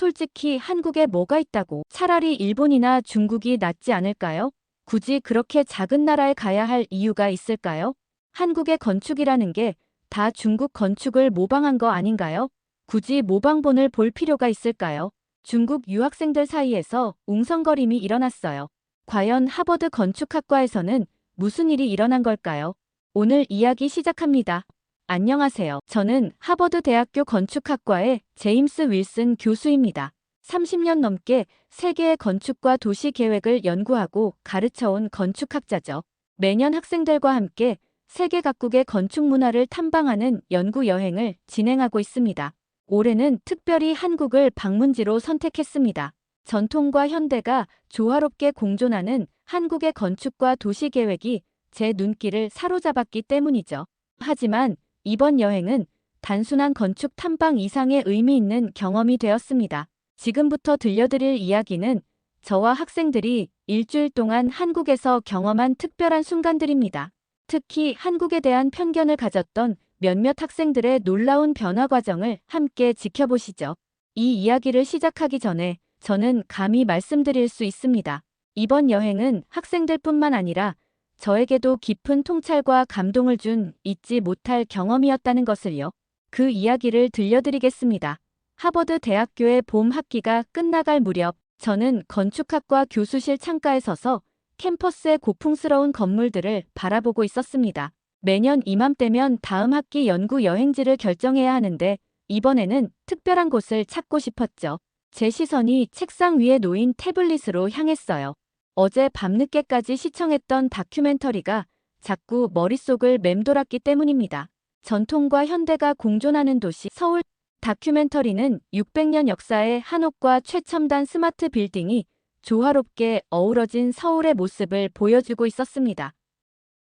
솔직히 한국에 뭐가 있다고. 차라리 일본이나 중국이 낫지 않을까요? 굳이 그렇게 작은 나라에 가야 할 이유가 있을까요? 한국의 건축이라는 게 다 중국 건축을 모방한 거 아닌가요? 굳이 모방본을 볼 필요가 있을까요? 중국 유학생들 사이에서 웅성거림이 일어났어요. 과연 하버드 건축학과에서는 무슨 일이 일어난 걸까요? 오늘 이야기 시작합니다. 안녕하세요. 저는 하버드 대학교 건축학과의 제임스 윌슨 교수입니다. 30년 넘게 세계의 건축과 도시 계획을 연구하고 가르쳐온 건축학자죠. 매년 학생들과 함께 세계 각국의 건축 문화를 탐방하는 연구 여행을 진행하고 있습니다. 올해는 특별히 한국을 방문지로 선택했습니다. 전통과 현대가 조화롭게 공존하는 한국의 건축과 도시 계획이 제 눈길을 사로잡았기 때문이죠. 하지만 이번 여행은 단순한 건축 탐방 이상의 의미 있는 경험이 되었습니다. 지금부터 들려드릴 이야기는 저와 학생들이 일주일 동안 한국에서 경험한 특별한 순간들입니다. 특히 한국에 대한 편견을 가졌던 몇몇 학생들의 놀라운 변화 과정을 함께 지켜보시죠. 이 이야기를 시작하기 전에 저는 감히 말씀드릴 수 있습니다. 이번 여행은 학생들뿐만 아니라 저에게도 깊은 통찰과 감동을 준 잊지 못할 경험이었다는 것을요. 그 이야기를 들려드리겠습니다. 하버드 대학교의 봄 학기가 끝나갈 무렵 저는 건축학과 교수실 창가에 서서 캠퍼스의 고풍스러운 건물들을 바라보고 있었습니다. 매년 이맘때면 다음 학기 연구 여행지를 결정해야 하는데 이번에는 특별한 곳을 찾고 싶었죠. 제 시선이 책상 위에 놓인 태블릿으로 향했어요. 어제 밤늦게까지 시청했던 다큐멘터리가 자꾸 머릿속을 맴돌았기 때문입니다. 전통과 현대가 공존하는 도시 서울. 다큐멘터리는 600년 역사의 한옥과 최첨단 스마트 빌딩이 조화롭게 어우러진 서울의 모습을 보여주고 있었습니다.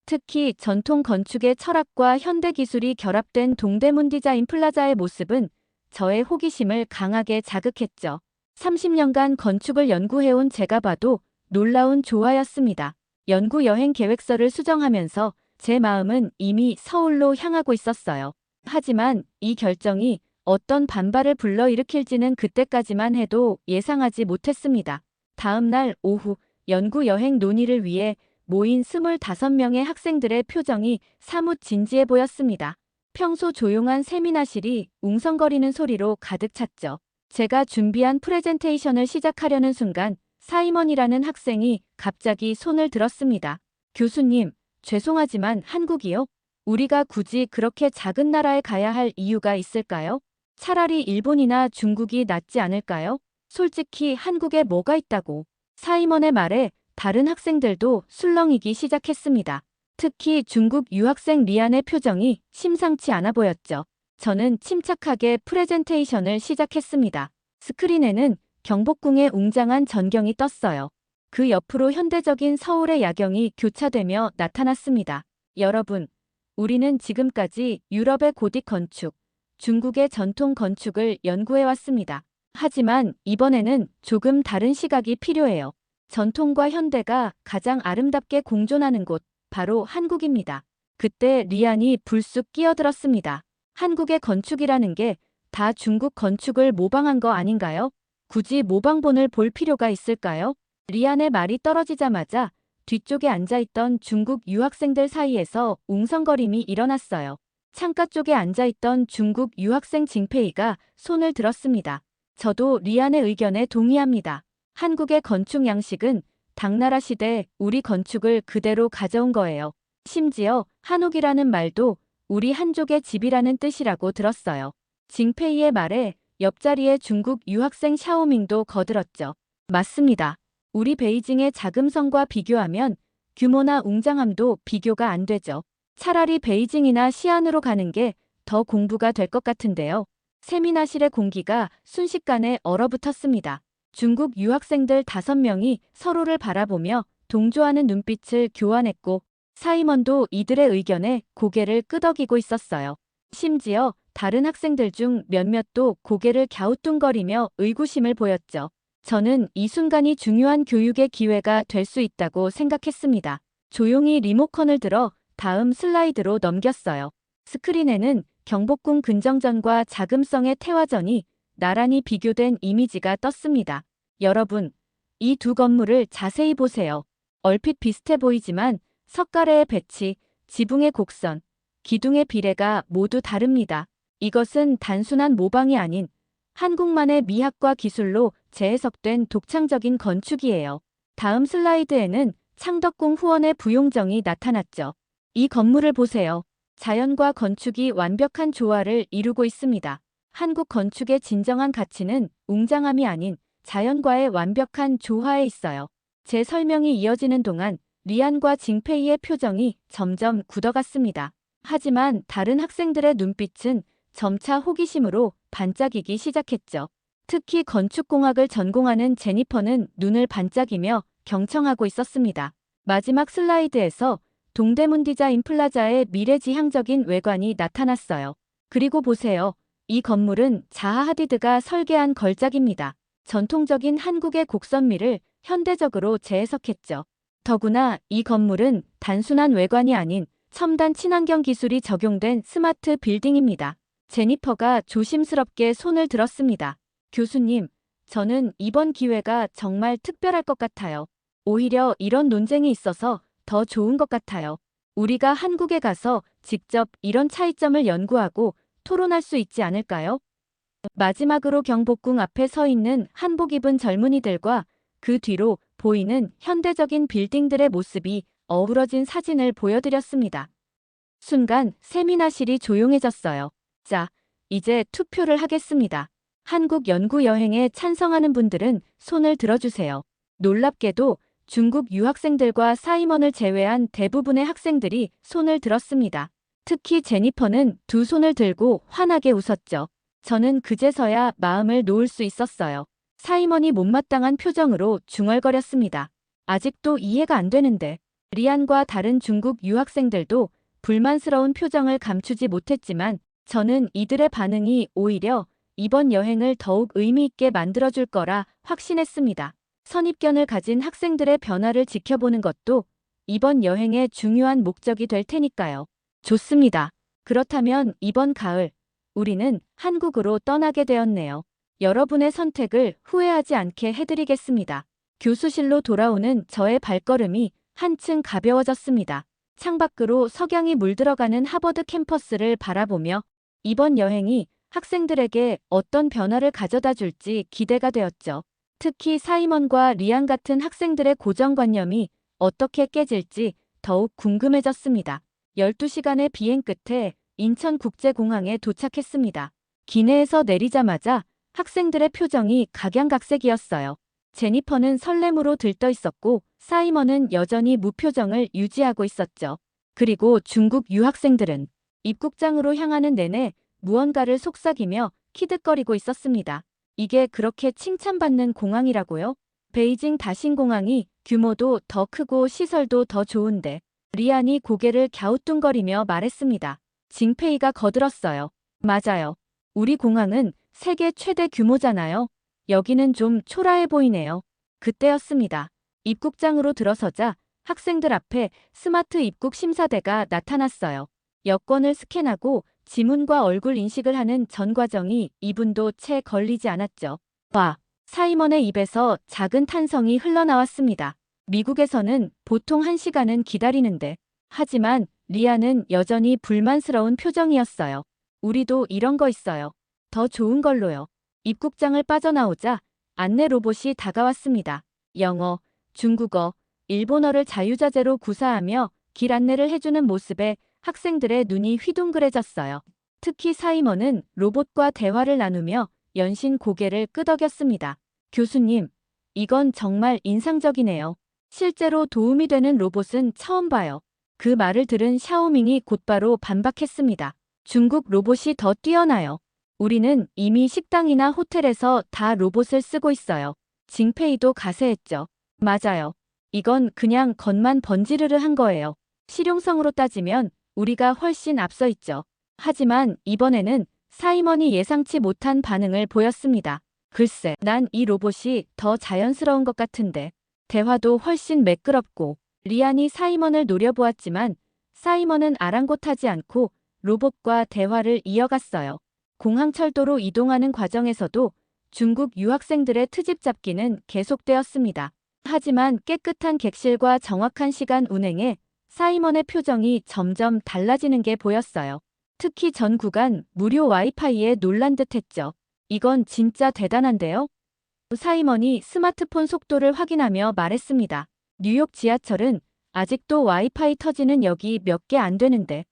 특히 전통 건축의 철학과 현대 기술이 결합된 동대문 디자인 플라자의 모습은 저의 호기심을 강하게 자극했죠. 30년간 건축을 연구해온 제가 봐도 놀라운 조화였습니다. 연구 여행 계획서를 수정하면서 제 마음은 이미 서울로 향하고 있었어요. 하지만 이 결정이 어떤 반발을 불러일으킬지는 그때까지만 해도 예상하지 못했습니다. 다음 날 오후 연구 여행 논의를 위해 모인 25명의 학생들의 표정이 사뭇 진지해 보였습니다. 평소 조용한 세미나실이 웅성거리는 소리로 가득 찼죠. 제가 준비한 프레젠테이션을 시작하려는 순간 사이먼이라는 학생이 갑자기 손을 들었습니다. 교수님, 죄송하지만 한국이요? 우리가 굳이 그렇게 작은 나라에 가야 할 이유가 있을까요? 차라리 일본이나 중국이 낫지 않을까요? 솔직히 한국에 뭐가 있다고. 사이먼의 말에 다른 학생들도 술렁이기 시작했습니다. 특히 중국 유학생 리안의 표정이 심상치 않아 보였죠. 저는 침착하게 프레젠테이션을 시작했습니다. 스크린에는 경복궁의 웅장한 전경이 떴어요. 그 옆으로 현대적인 서울의 야경이 교차되며 나타났습니다. 여러분, 우리는 지금까지 유럽의 고딕 건축, 중국의 전통 건축을 연구해왔습니다. 하지만 이번에는 조금 다른 시각이 필요해요. 전통과 현대가 가장 아름답게 공존하는 곳, 바로 한국입니다. 그때 리안이 불쑥 끼어들었습니다. 한국의 건축이라는 게 다 중국 건축을 모방한 거 아닌가요? 굳이 모방본을 볼 필요가 있을까요? 리안의 말이 떨어지자마자 뒤쪽에 앉아있던 중국 유학생들 사이에서 웅성거림이 일어났어요. 창가 쪽에 앉아있던 중국 유학생 징페이가 손을 들었습니다. 저도 리안의 의견에 동의합니다. 한국의 건축 양식은 당나라 시대 우리 건축을 그대로 가져온 거예요. 심지어 한옥이라는 말도 우리 한족의 집이라는 뜻이라고 들었어요. 징페이의 말에 옆자리에 중국 유학생 샤오밍도 거들었죠. 맞습니다. 우리 베이징의 자금성과 비교하면 규모나 웅장함도 비교가 안 되죠. 차라리 베이징이나 시안으로 가는 게 더 공부가 될 것 같은데요. 세미나실의 공기가 순식간에 얼어붙었습니다. 중국 유학생들 5명이 서로를 바라보며 동조하는 눈빛을 교환했고 사이먼도 이들의 의견에 고개를 끄덕이고 있었어요. 심지어 다른 학생들 중 몇몇도 고개를 갸우뚱거리며 의구심을 보였죠. 저는 이 순간이 중요한 교육의 기회가 될 수 있다고 생각했습니다. 조용히 리모컨을 들어 다음 슬라이드로 넘겼어요. 스크린에는 경복궁 근정전과 자금성의 태화전이 나란히 비교된 이미지가 떴습니다. 여러분, 이 두 건물을 자세히 보세요. 얼핏 비슷해 보이지만 석가래의 배치, 지붕의 곡선, 기둥의 비례가 모두 다릅니다. 이것은 단순한 모방이 아닌 한국만의 미학과 기술로 재해석된 독창적인 건축이에요. 다음 슬라이드에는 창덕궁 후원의 부용정이 나타났죠. 이 건물을 보세요. 자연과 건축이 완벽한 조화를 이루고 있습니다. 한국 건축의 진정한 가치는 웅장함이 아닌 자연과의 완벽한 조화에 있어요. 제 설명이 이어지는 동안 리안과 징페이의 표정이 점점 굳어갔습니다. 하지만 다른 학생들의 눈빛은 점차 호기심으로 반짝이기 시작했죠. 특히 건축공학을 전공하는 제니퍼는 눈을 반짝이며 경청하고 있었습니다. 마지막 슬라이드에서 동대문 디자인 플라자의 미래지향적인 외관이 나타났어요. 그리고 보세요. 이 건물은 자하 하디드가 설계한 걸작입니다. 전통적인 한국의 곡선미를 현대적으로 재해석했죠. 더구나 이 건물은 단순한 외관이 아닌 첨단 친환경 기술이 적용된 스마트 빌딩입니다. 제니퍼가 조심스럽게 손을 들었습니다. 교수님, 저는 이번 기회가 정말 특별할 것 같아요. 오히려 이런 논쟁이 있어서 더 좋은 것 같아요. 우리가 한국에 가서 직접 이런 차이점을 연구하고 토론할 수 있지 않을까요? 마지막으로 경복궁 앞에 서 있는 한복 입은 젊은이들과 그 뒤로 보이는 현대적인 빌딩들의 모습이 어우러진 사진을 보여드렸습니다. 순간 세미나실이 조용해졌어요. 자, 이제 투표를 하겠습니다. 한국 연구 여행에 찬성하는 분들은 손을 들어주세요. 놀랍게도 중국 유학생들과 사이먼을 제외한 대부분의 학생들이 손을 들었습니다. 특히 제니퍼는 두 손을 들고 환하게 웃었죠. 저는 그제서야 마음을 놓을 수 있었어요. 사이먼이 못마땅한 표정으로 중얼거렸습니다. 아직도 이해가 안 되는데. 리안과 다른 중국 유학생들도 불만스러운 표정을 감추지 못했지만 저는 이들의 반응이 오히려 이번 여행을 더욱 의미 있게 만들어줄 거라 확신했습니다. 선입견을 가진 학생들의 변화를 지켜보는 것도 이번 여행의 중요한 목적이 될 테니까요. 좋습니다. 그렇다면 이번 가을 우리는 한국으로 떠나게 되었네요. 여러분의 선택을 후회하지 않게 해드리겠습니다. 교수실로 돌아오는 저의 발걸음이 한층 가벼워졌습니다. 창밖으로 석양이 물들어가는 하버드 캠퍼스를 바라보며 이번 여행이 학생들에게 어떤 변화를 가져다 줄지 기대가 되었죠. 특히 사이먼과 리안 같은 학생들의 고정관념이 어떻게 깨질지 더욱 궁금해졌습니다. 12시간의 비행 끝에 인천국제공항에 도착했습니다. 기내에서 내리자마자 학생들의 표정이 각양각색이었어요. 제니퍼는 설렘으로 들떠 있었고 사이먼은 여전히 무표정을 유지하고 있었죠. 그리고 중국 유학생들은 입국장으로 향하는 내내 무언가를 속삭이며 키득거리고 있었습니다. 이게 그렇게 칭찬받는 공항이라고요? 베이징 다신공항이 규모도 더 크고 시설도 더 좋은데. 리안이 고개를 갸우뚱거리며 말했습니다. 징페이가 거들었어요. 맞아요. 우리 공항은 세계 최대 규모잖아요. 여기는 좀 초라해 보이네요. 그때였습니다. 입국장으로 들어서자 학생들 앞에 스마트 입국 심사대가 나타났어요. 여권을 스캔하고 지문과 얼굴 인식을 하는 전 과정이 2분도 채 걸리지 않았죠. 와, 사이먼의 입에서 작은 탄성이 흘러나왔습니다. 미국에서는 보통 1시간은 기다리는데. 하지만 리아는 여전히 불만스러운 표정이었어요. 우리도 이런 거 있어요. 더 좋은 걸로요. 입국장을 빠져나오자 안내 로봇이 다가왔습니다. 영어, 중국어, 일본어를 자유자재로 구사하며 길 안내를 해주는 모습에 학생들의 눈이 휘둥그레졌어요. 특히 사이먼은 로봇과 대화를 나누며 연신 고개를 끄덕였습니다. 교수님, 이건 정말 인상적이네요. 실제로 도움이 되는 로봇은 처음 봐요. 그 말을 들은 샤오밍이 곧바로 반박했습니다. 중국 로봇이 더 뛰어나요. 우리는 이미 식당이나 호텔에서 다 로봇을 쓰고 있어요. 징페이도 가세했죠. 맞아요. 이건 그냥 겉만 번지르르 한 거예요. 실용성으로 따지면 우리가 훨씬 앞서 있죠. 하지만 이번에는 사이먼이 예상치 못한 반응을 보였습니다. 글쎄, 난 이 로봇이 더 자연스러운 것 같은데. 대화도 훨씬 매끄럽고. 리안이 사이먼을 노려보았지만 사이먼은 아랑곳하지 않고 로봇과 대화를 이어갔어요. 공항철도로 이동하는 과정에서도 중국 유학생들의 트집 잡기는 계속되었습니다. 하지만 깨끗한 객실과 정확한 시간 운행에 사이먼의 표정이 점점 달라지는 게 보였어요. 특히 전 구간 무료 와이파이에 놀란 듯했죠. 이건 진짜 대단한데요? 사이먼이 스마트폰 속도를 확인하며 말했습니다. 뉴욕 지하철은 아직도 와이파이 터지는 역이 몇 개 안 되는데.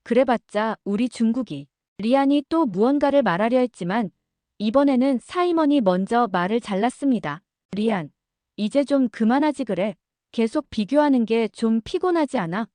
그래봤자 우리 중국이. 리안이 또 무언가를 말하려 했지만 이번에는 사이먼이 먼저 말을 잘랐습니다. 리안, 이제 좀 그만하지 그래. 계속 비교하는 게 좀 피곤하지 않아?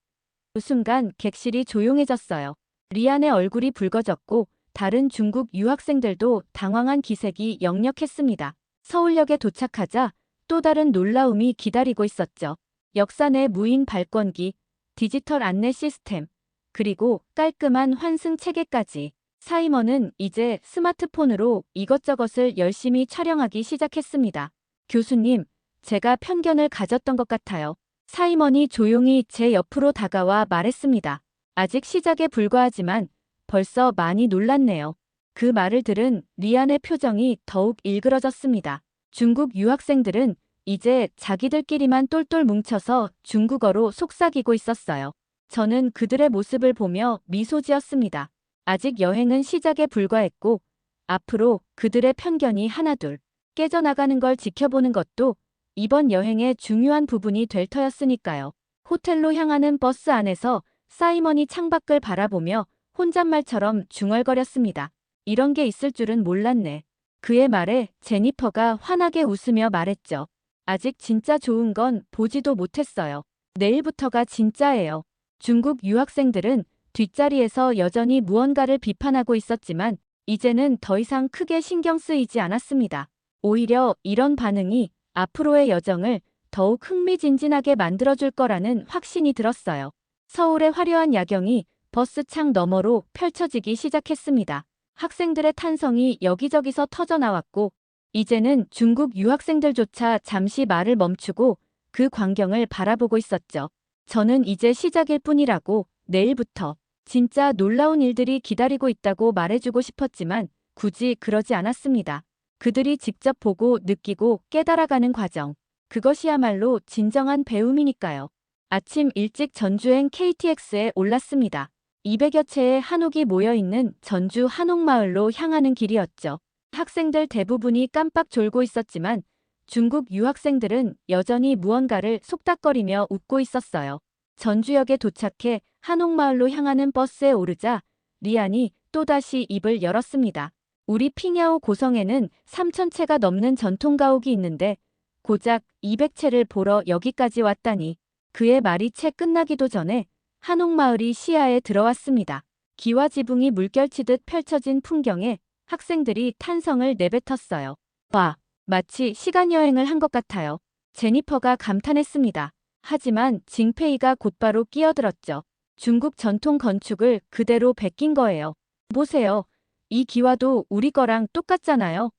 그 순간 객실이 조용해졌어요. 리안의 얼굴이 붉어졌고 다른 중국 유학생들도 당황한 기색이 역력했습니다. 서울역에 도착하자 또 다른 놀라움이 기다리고 있었죠. 역사 내 무인 발권기, 디지털 안내 시스템, 그리고 깔끔한 환승 체계까지. 사이먼은 이제 스마트폰으로 이것저것을 열심히 촬영하기 시작했습니다. 교수님, 제가 편견을 가졌던 것 같아요. 사이먼이 조용히 제 옆으로 다가와 말했습니다. 아직 시작에 불과하지만 벌써 많이 놀랐네요. 그 말을 들은 리안의 표정이 더욱 일그러졌습니다. 중국 유학생들은 이제 자기들끼리만 똘똘 뭉쳐서 중국어로 속삭이고 있었어요. 저는 그들의 모습을 보며 미소 지었습니다. 아직 여행은 시작에 불과했고 앞으로 그들의 편견이 하나둘 깨져나가는 걸 지켜보는 것도 이번 여행의 중요한 부분이 될 터였으니까요. 호텔로 향하는 버스 안에서 사이먼이 창밖을 바라보며 혼잣말처럼 중얼거렸습니다. 이런 게 있을 줄은 몰랐네. 그의 말에 제니퍼가 환하게 웃으며 말했죠. 아직 진짜 좋은 건 보지도 못했어요. 내일부터가 진짜예요. 중국 유학생들은 뒷자리에서 여전히 무언가를 비판하고 있었지만 이제는 더 이상 크게 신경 쓰이지 않았습니다. 오히려 이런 반응이 앞으로의 여정을 더욱 흥미진진하게 만들어줄 거라는 확신이 들었어요. 서울의 화려한 야경이 버스 창 너머로 펼쳐지기 시작했습니다. 학생들의 탄성이 여기저기서 터져나왔고 이제는 중국 유학생들조차 잠시 말을 멈추고 그 광경을 바라보고 있었죠. 저는 이제 시작일 뿐이라고 내일부터 진짜 놀라운 일들이 기다리고 있다고 말해주고 싶었지만 굳이 그러지 않았습니다. 그들이 직접 보고 느끼고 깨달아가는 과정. 그것이야말로 진정한 배움이니까요. 아침 일찍 전주행 KTX에 올랐습니다. 200여 채의 한옥이 모여있는 전주 한옥마을로 향하는 길이었죠. 학생들 대부분이 깜빡 졸고 있었지만 중국 유학생들은 여전히 무언가를 속닥거리며 웃고 있었어요. 전주역에 도착해 한옥마을로 향하는 버스에 오르자 리안이 또다시 입을 열었습니다. 우리 핑야오 고성에는 3,000채가 넘는 전통가옥이 있는데 고작 200채를 보러 여기까지 왔다니. 그의 말이 채 끝나기도 전에 한옥마을이 시야에 들어왔습니다. 기와 지붕이 물결치듯 펼쳐진 풍경에 학생들이 탄성을 내뱉었어요. 와, 마치 시간여행을 한 것 같아요. 제니퍼가 감탄했습니다. 하지만 징페이가 곧바로 끼어들었죠. 중국 전통 건축을 그대로 베낀 거예요. 보세요. 이 기와도 우리 거랑 똑같잖아요.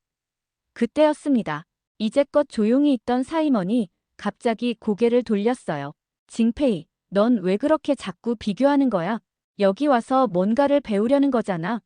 그때였습니다. 이제껏 조용히 있던 사이먼이 갑자기 고개를 돌렸어요. 징페이, 넌 왜 그렇게 자꾸 비교하는 거야? 여기 와서 뭔가를 배우려는 거잖아.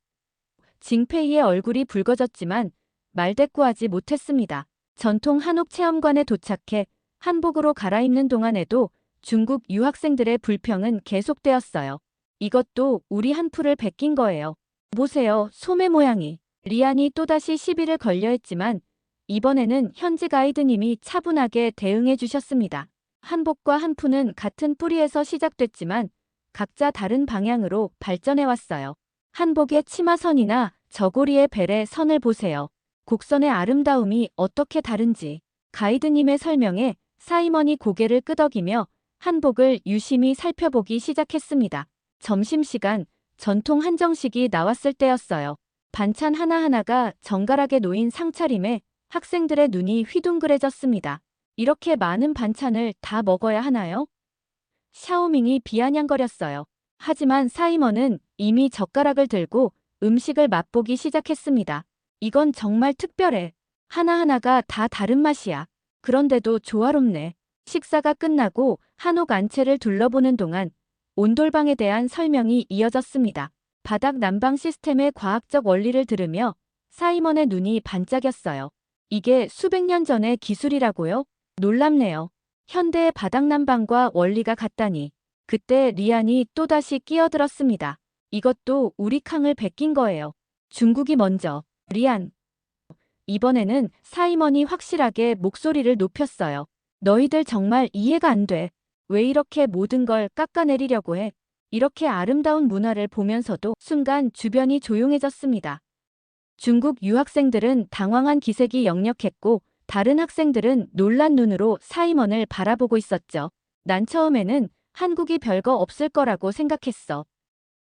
징페이의 얼굴이 붉어졌지만 말대꾸하지 못했습니다. 전통 한옥 체험관에 도착해 한복으로 갈아입는 동안에도 중국 유학생들의 불평은 계속되었어요. 이것도 우리 한풀을 베낀 거예요. 보세요, 소매 모양이. 리안이 또다시 시비를 걸려 했지만 이번에는 현지 가이드님이 차분하게 대응해 주셨습니다. 한복과 한푸는 같은 뿌리에서 시작됐지만 각자 다른 방향으로 발전해 왔어요. 한복의 치마선이나 저고리의 벨의 선을 보세요. 곡선의 아름다움이 어떻게 다른지. 가이드님의 설명에 사이먼이 고개를 끄덕이며 한복을 유심히 살펴보기 시작했습니다. 점심시간, 전통 한정식이 나왔을 때였어요. 반찬 하나하나가 정갈하게 놓인 상차림에 학생들의 눈이 휘둥그레졌습니다. 이렇게 많은 반찬을 다 먹어야 하나요? 샤오밍이 비아냥거렸어요. 하지만 사이먼은 이미 젓가락을 들고 음식을 맛보기 시작했습니다. 이건 정말 특별해. 하나하나가 다 다른 맛이야. 그런데도 조화롭네. 식사가 끝나고 한옥 안채를 둘러보는 동안 온돌방에 대한 설명이 이어졌습니다. 바닥 난방 시스템의 과학적 원리를 들으며 사이먼의 눈이 반짝였어요. 이게 수백 년 전의 기술이라고요? 놀랍네요. 현대의 바닥 난방과 원리가 같다니. 그때 리안이 또다시 끼어들었습니다. 이것도 우리 캉을 베낀 거예요. 중국이 먼저. 리안. 이번에는 사이먼이 확실하게 목소리를 높였어요. 너희들 정말 이해가 안 돼. 왜 이렇게 모든 걸 깎아내리려고 해? 이렇게 아름다운 문화를 보면서도 순간 주변이 조용해졌습니다. 중국 유학생들은 당황한 기색이 역력했고 다른 학생들은 놀란 눈으로 사이먼을 바라보고 있었죠. 난 처음에는 한국이 별거 없을 거라고 생각했어.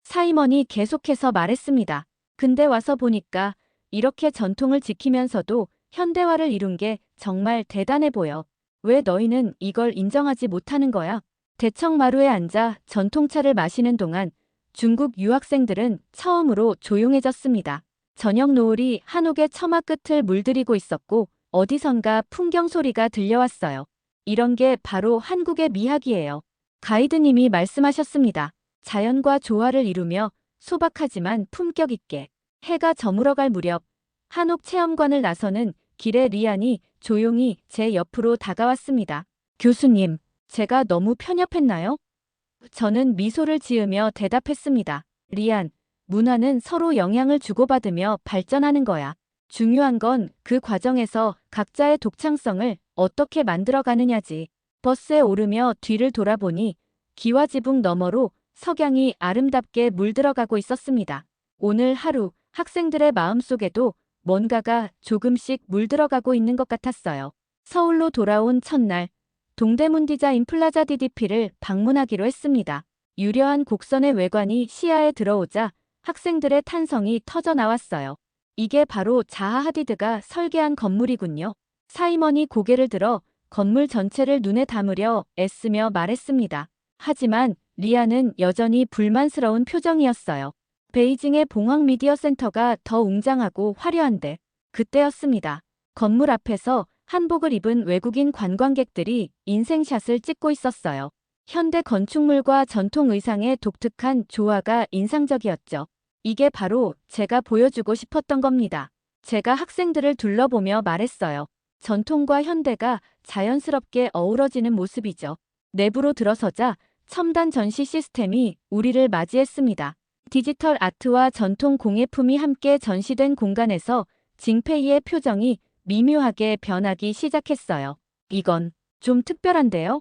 사이먼이 계속해서 말했습니다. 근데 와서 보니까 이렇게 전통을 지키면서도 현대화를 이룬 게 정말 대단해 보여. 왜 너희는 이걸 인정하지 못하는 거야? 대청마루에 앉아 전통차를 마시는 동안 중국 유학생들은 처음으로 조용해졌습니다. 저녁 노을이 한옥의 처마 끝을 물들이고 있었고 어디선가 풍경 소리가 들려왔어요. 이런 게 바로 한국의 미학이에요. 가이드님이 말씀하셨습니다. 자연과 조화를 이루며 소박하지만 품격 있게. 해가 저물어갈 무렵 한옥 체험관을 나서는 길에 리안이 조용히 제 옆으로 다가왔습니다. 교수님, 제가 너무 편협했나요? 저는 미소를 지으며 대답했습니다. 리안, 문화는 서로 영향을 주고받으며 발전하는 거야. 중요한 건 그 과정에서 각자의 독창성을 어떻게 만들어가느냐지. 버스에 오르며 뒤를 돌아보니 기와지붕 너머로 석양이 아름답게 물들어가고 있었습니다. 오늘 하루 학생들의 마음속에도 뭔가가 조금씩 물들어가고 있는 것 같았어요. 서울로 돌아온 첫날, 동대문 디자인 플라자 DDP를 방문하기로 했습니다. 유려한 곡선의 외관이 시야에 들어오자 학생들의 탄성이 터져 나왔어요. 이게 바로 자하 하디드가 설계한 건물이군요. 사이먼이 고개를 들어 건물 전체를 눈에 담으려 애쓰며 말했습니다. 하지만 리아는 여전히 불만스러운 표정이었어요. 베이징의 봉황 미디어 센터가 더 웅장하고 화려한데 그때였습니다. 건물 앞에서 한복을 입은 외국인 관광객들이 인생샷을 찍고 있었어요. 현대 건축물과 전통 의상의 독특한 조화가 인상적이었죠. 이게 바로 제가 보여주고 싶었던 겁니다. 제가 학생들을 둘러보며 말했어요. 전통과 현대가 자연스럽게 어우러지는 모습이죠. 내부로 들어서자 첨단 전시 시스템이 우리를 맞이했습니다. 디지털 아트와 전통 공예품이 함께 전시된 공간에서 징페이의 표정이 미묘하게 변하기 시작했어요. 이건 좀 특별한데요?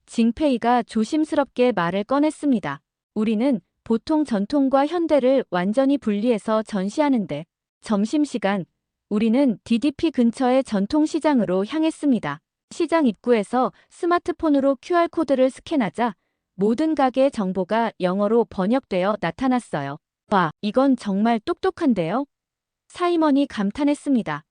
징페이가 조심스럽게 말을 꺼냈습니다. 우리는 보통 전통과 현대를 완전히 분리해서 전시하는데 점심시간 우리는 DDP 근처의 전통시장으로 향했습니다. 시장 입구에서 스마트폰으로 QR코드를 스캔하자 모든 가게의 정보가 영어로 번역되어 나타났어요. 와, 이건 정말 똑똑한데요? 사이먼이 감탄했습니다.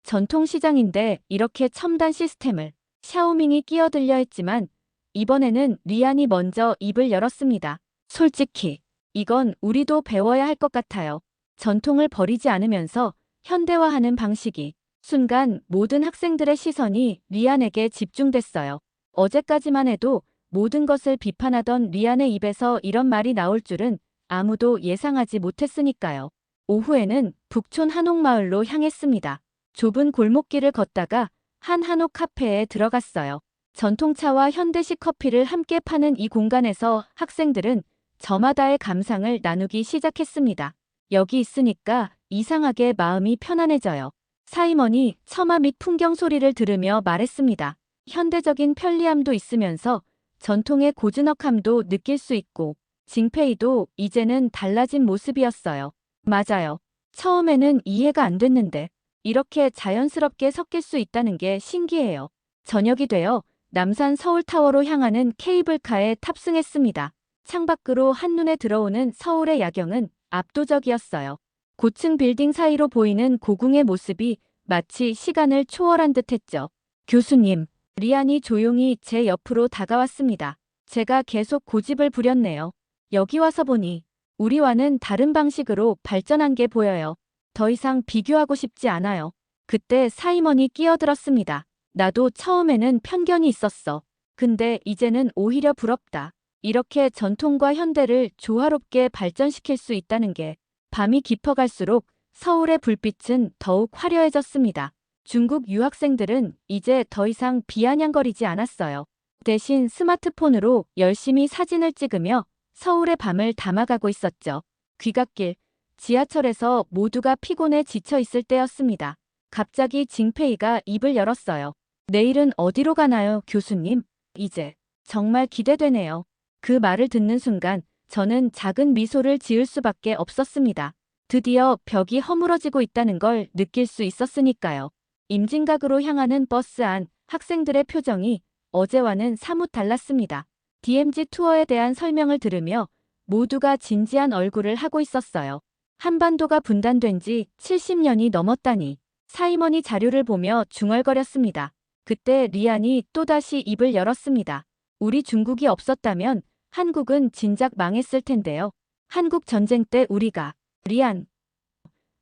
전통시장인데 이렇게 첨단 시스템을. 샤오밍이 끼어들려 했지만 이번에는 리안이 먼저 입을 열었습니다. 솔직히 이건 우리도 배워야 할 것 같아요. 전통을 버리지 않으면서 현대화하는 방식이. 순간 모든 학생들의 시선이 리안에게 집중됐어요. 어제까지만 해도 모든 것을 비판하던 리안의 입에서 이런 말이 나올 줄은 아무도 예상하지 못했으니까요. 오후에는 북촌 한옥마을로 향했습니다. 좁은 골목길을 걷다가 한 한옥 카페에 들어갔어요. 전통차와 현대식 커피를 함께 파는 이 공간에서 학생들은 저마다의 감상을 나누기 시작했습니다. 여기 있으니까 이상하게 마음이 편안해져요. 사이먼이 처마 및 풍경 소리를 들으며 말했습니다. 현대적인 편리함도 있으면서 전통의 고즈넉함도 느낄 수 있고 징페이도 이제는 달라진 모습이었어요. 맞아요. 처음에는 이해가 안 됐는데 이렇게 자연스럽게 섞일 수 있다는 게 신기해요. 저녁이 되어 남산 서울타워로 향하는 케이블카에 탑승했습니다. 창밖으로 한눈에 들어오는 서울의 야경은 압도적이었어요. 고층 빌딩 사이로 보이는 고궁의 모습이 마치 시간을 초월한 듯했죠. 교수님, 리안이 조용히 제 옆으로 다가왔습니다. 제가 계속 고집을 부렸네요. 여기 와서 보니 우리와는 다른 방식으로 발전한 게 보여요. 더 이상 비교하고 싶지 않아요. 그때 사이먼이 끼어들었습니다. 나도 처음에는 편견이 있었어. 근데 이제는 오히려 부럽다. 이렇게 전통과 현대를 조화롭게 발전시킬 수 있다는 게 밤이 깊어갈수록 서울의 불빛은 더욱 화려해졌습니다. 중국 유학생들은 이제 더 이상 비아냥거리지 않았어요. 대신 스마트폰으로 열심히 사진을 찍으며 서울의 밤을 담아가고 있었죠. 귀갓길, 지하철에서 모두가 피곤해 지쳐 있을 때였습니다. 갑자기 징페이가 입을 열었어요. 내일은 어디로 가나요, 교수님? 이제 정말 기대되네요. 그 말을 듣는 순간 저는 작은 미소를 지을 수밖에 없었습니다. 드디어 벽이 허물어지고 있다는 걸 느낄 수 있었으니까요. 임진각으로 향하는 버스 안 학생들의 표정이 어제와는 사뭇 달랐습니다. DMZ 투어에 대한 설명을 들으며 모두가 진지한 얼굴을 하고 있었어요. 한반도가 분단된 지 70년이 넘었다니. 사이먼이 자료를 보며 중얼거렸습니다. 그때 리안이 또다시 입을 열었습니다. 우리 중국이 없었다면 한국은 진작 망했을 텐데요. 한국 전쟁 때 우리가 리안.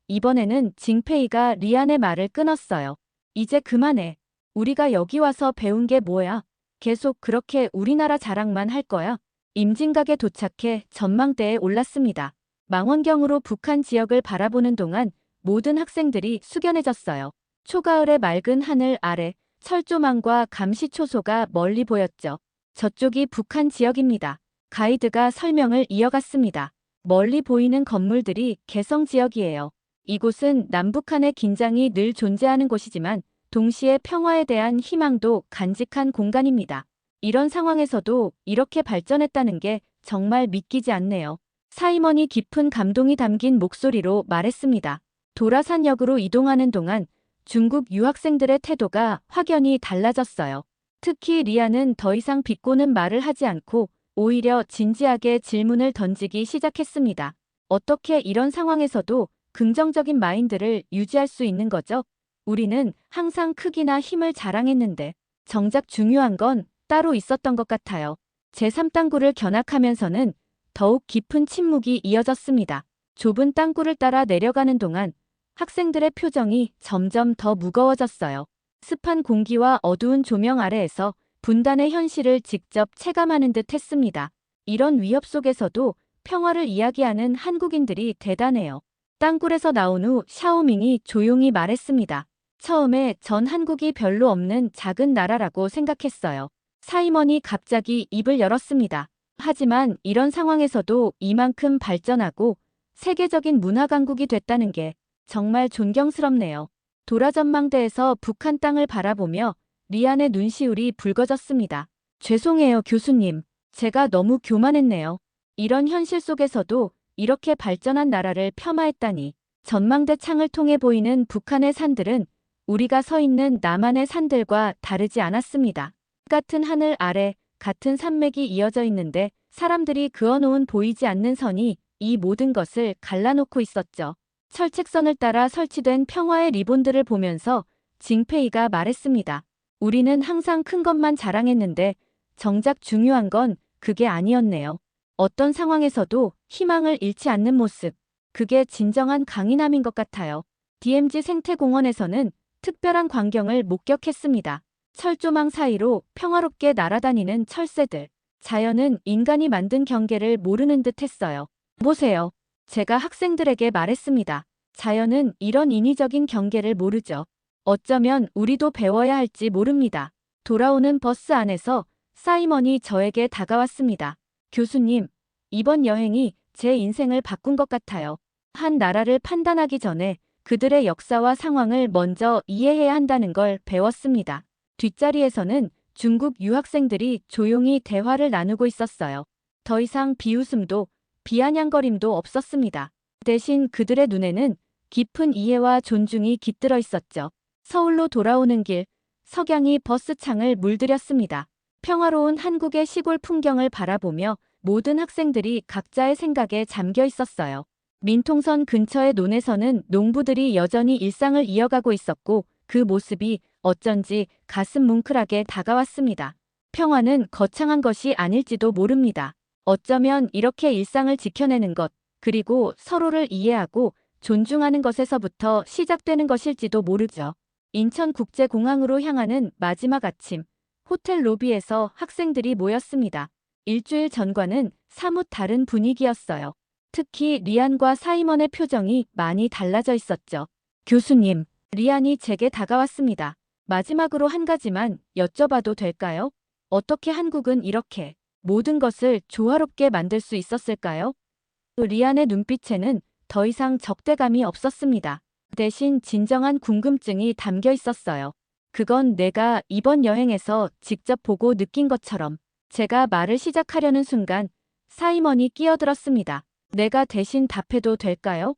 이번에는 징페이가 리안의 말을 끊었어요. 이제 그만해. 우리가 여기 와서 배운 게 뭐야? 계속 그렇게 우리나라 자랑만 할 거야? 임진각에 도착해 전망대에 올랐습니다. 망원경으로 북한 지역을 바라보는 동안 모든 학생들이 숙연해졌어요. 초가을의 맑은 하늘 아래 철조망과 감시초소가 멀리 보였죠. 저쪽이 북한 지역입니다. 가이드가 설명을 이어갔습니다. 멀리 보이는 건물들이 개성 지역이에요. 이곳은 남북한의 긴장이 늘 존재하는 곳이지만 동시에 평화에 대한 희망도 간직한 공간입니다. 이런 상황에서도 이렇게 발전했다는 게 정말 믿기지 않네요. 사이먼이 깊은 감동이 담긴 목소리로 말했습니다. 도라산역으로 이동하는 동안 중국 유학생들의 태도가 확연히 달라졌어요. 특히 리아는 더 이상 비꼬는 말을 하지 않고 오히려 진지하게 질문을 던지기 시작했습니다. 어떻게 이런 상황에서도 긍정적인 마인드를 유지할 수 있는 거죠? 우리는 항상 크기나 힘을 자랑했는데 정작 중요한 건 따로 있었던 것 같아요. 제3땅굴을 견학하면서는 더욱 깊은 침묵이 이어졌습니다. 좁은 땅굴을 따라 내려가는 동안 학생들의 표정이 점점 더 무거워졌어요. 습한 공기와 어두운 조명 아래에서 분단의 현실을 직접 체감하는 듯 했습니다. 이런 위협 속에서도 평화를 이야기하는 한국인들이 대단해요. 땅굴에서 나온 후 샤오밍이 조용히 말했습니다. 처음에 전 한국이 별로 없는 작은 나라라고 생각했어요. 사이먼이 갑자기 입을 열었습니다. 하지만 이런 상황에서도 이만큼 발전하고 세계적인 문화 강국이 됐다는 게 정말 존경스럽네요. 도라전망대에서 북한 땅을 바라보며 리안의 눈시울이 붉어졌습니다. 죄송해요, 교수님. 제가 너무 교만했네요. 이런 현실 속에서도 이렇게 발전한 나라를 폄하했다니. 전망대 창을 통해 보이는 북한의 산들은 우리가 서 있는 남한의 산들과 다르지 않았습니다. 같은 하늘 아래 같은 산맥이 이어져 있는데 사람들이 그어놓은 보이지 않는 선이 이 모든 것을 갈라놓고 있었죠. 철책선을 따라 설치된 평화의 리본들을 보면서 징페이가 말했습니다. 우리는 항상 큰 것만 자랑했는데 정작 중요한 건 그게 아니었네요. 어떤 상황에서도 희망을 잃지 않는 모습, 그게 진정한 강인함인 것 같아요. DMZ 생태공원에서는 특별한 광경을 목격했습니다. 철조망 사이로 평화롭게 날아다니는 철새들. 자연은 인간이 만든 경계를 모르는 듯 했어요. 보세요. 제가 학생들에게 말했습니다. 자연은 이런 인위적인 경계를 모르죠. 어쩌면 우리도 배워야 할지 모릅니다. 돌아오는 버스 안에서 사이먼이 저에게 다가왔습니다. 교수님, 이번 여행이 제 인생을 바꾼 것 같아요. 한 나라를 판단하기 전에 그들의 역사와 상황을 먼저 이해해야 한다는 걸 배웠습니다. 뒷자리에서는 중국 유학생들이 조용히 대화를 나누고 있었어요. 더 이상 비웃음도 비아냥거림도 없었습니다. 대신 그들의 눈에는 깊은 이해와 존중이 깃들어 있었죠. 서울로 돌아오는 길, 석양이 버스 창을 물들였습니다. 평화로운 한국의 시골 풍경을 바라보며 모든 학생들이 각자의 생각에 잠겨 있었어요. 민통선 근처의 논에서는 농부들이 여전히 일상을 이어가고 있었고 그 모습이 어쩐지 가슴 뭉클하게 다가왔습니다. 평화는 거창한 것이 아닐지도 모릅니다. 어쩌면 이렇게 일상을 지켜내는 것, 그리고 서로를 이해하고 존중하는 것에서부터 시작되는 것일지도 모르죠. 인천국제공항으로 향하는 마지막 아침, 호텔 로비에서 학생들이 모였습니다. 일주일 전과는 사뭇 다른 분위기였어요. 특히 리안과 사이먼의 표정이 많이 달라져 있었죠. 교수님, 리안이 제게 다가왔습니다. 마지막으로 한 가지만 여쭤봐도 될까요? 어떻게 한국은 이렇게 모든 것을 조화롭게 만들 수 있었을까요? 리안의 눈빛에는 더 이상 적대감이 없었습니다. 대신 진정한 궁금증이 담겨 있었어요. 그건 내가 이번 여행에서 직접 보고 느낀 것처럼. 제가 말을 시작하려는 순간 사이먼이 끼어들었습니다. 내가 대신 답해도 될까요?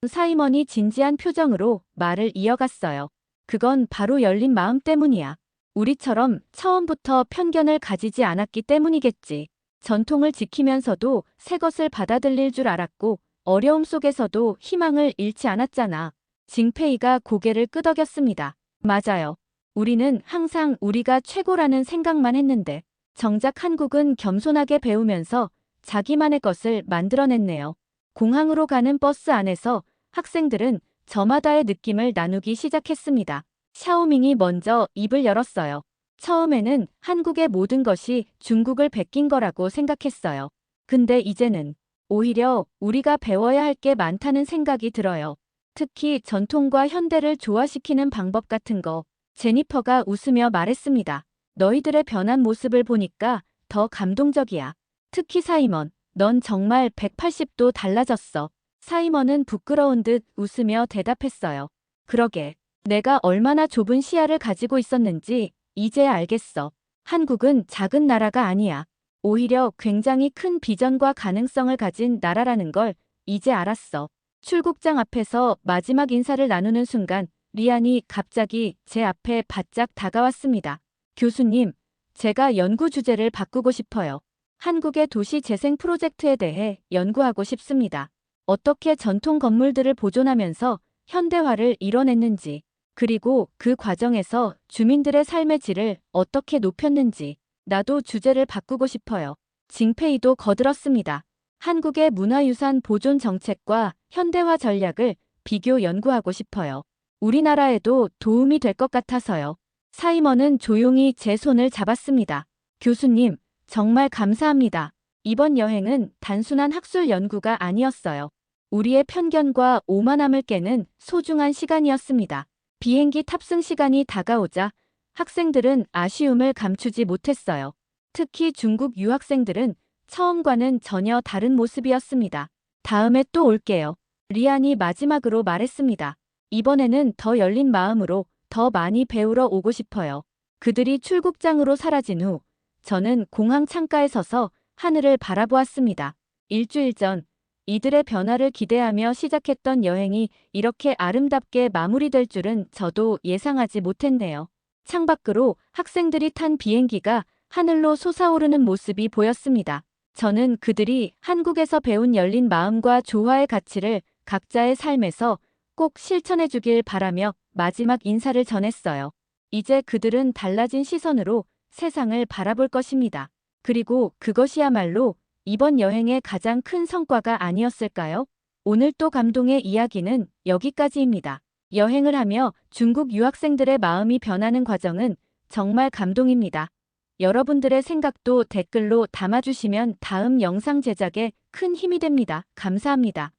사이먼이 진지한 표정으로 말을 이어갔어요. 그건 바로 열린 마음 때문이야. 우리처럼 처음부터 편견을 가지지 않았기 때문이겠지. 전통을 지키면서도 새 것을 받아들일 줄 알았고 어려움 속에서도 희망을 잃지 않았잖아. 징페이가 고개를 끄덕였습니다. 맞아요. 우리는 항상 우리가 최고라는 생각만 했는데 정작 한국은 겸손하게 배우면서 자기만의 것을 만들어냈네요. 공항으로 가는 버스 안에서 학생들은 저마다의 느낌을 나누기 시작했습니다. 샤오밍이 먼저 입을 열었어요. 처음에는 한국의 모든 것이 중국을 베낀 거라고 생각했어요. 근데 이제는 오히려 우리가 배워야 할 게 많다는 생각이 들어요. 특히 전통과 현대를 조화시키는 방법 같은 거. 제니퍼가 웃으며 말했습니다. 너희들의 변한 모습을 보니까 더 감동적이야. 특히 사이먼, 넌 정말 180도 달라졌어. 사이먼은 부끄러운 듯 웃으며 대답했어요. 그러게, 내가 얼마나 좁은 시야를 가지고 있었는지 이제야 알겠어. 한국은 작은 나라가 아니야. 오히려 굉장히 큰 비전과 가능성을 가진 나라라는 걸 이제 알았어. 출국장 앞에서 마지막 인사를 나누는 순간 리안이 갑자기 제 앞에 바짝 다가왔습니다. 교수님, 제가 연구 주제를 바꾸고 싶어요. 한국의 도시 재생 프로젝트에 대해 연구하고 싶습니다. 어떻게 전통 건물들을 보존하면서 현대화를 이뤄냈는지, 그리고 그 과정에서 주민들의 삶의 질을 어떻게 높였는지, 나도 주제를 바꾸고 싶어요. 징페이도 거들었습니다. 한국의 문화유산 보존 정책과 현대화 전략을 비교 연구하고 싶어요. 우리나라에도 도움이 될 것 같아서요. 사이먼은 조용히 제 손을 잡았습니다. 교수님, 정말 감사합니다. 이번 여행은 단순한 학술 연구가 아니었어요. 우리의 편견과 오만함을 깨는 소중한 시간이었습니다. 비행기 탑승 시간이 다가오자 학생들은 아쉬움을 감추지 못했어요. 특히 중국 유학생들은 처음과는 전혀 다른 모습이었습니다. 다음에 또 올게요. 리안이 마지막으로 말했습니다. 이번에는 더 열린 마음으로 더 많이 배우러 오고 싶어요. 그들이 출국장으로 사라진 후 저는 공항 창가에 서서 하늘을 바라보았습니다. 일주일 전 이들의 변화를 기대하며 시작했던 여행이 이렇게 아름답게 마무리될 줄은 저도 예상하지 못했네요. 창밖으로 학생들이 탄 비행기가 하늘로 솟아오르는 모습이 보였습니다. 저는 그들이 한국에서 배운 열린 마음과 조화의 가치를 각자의 삶에서 꼭 실천해 주길 바라며 마지막 인사를 전했어요. 이제 그들은 달라진 시선으로 세상을 바라볼 것입니다. 그리고 그것이야말로 이번 여행의 가장 큰 성과가 아니었을까요? 오늘 또 감동의 이야기는 여기까지입니다. 여행을 하며 중국 유학생들의 마음이 변하는 과정은 정말 감동입니다. 여러분들의 생각도 댓글로 담아주시면 다음 영상 제작에 큰 힘이 됩니다. 감사합니다.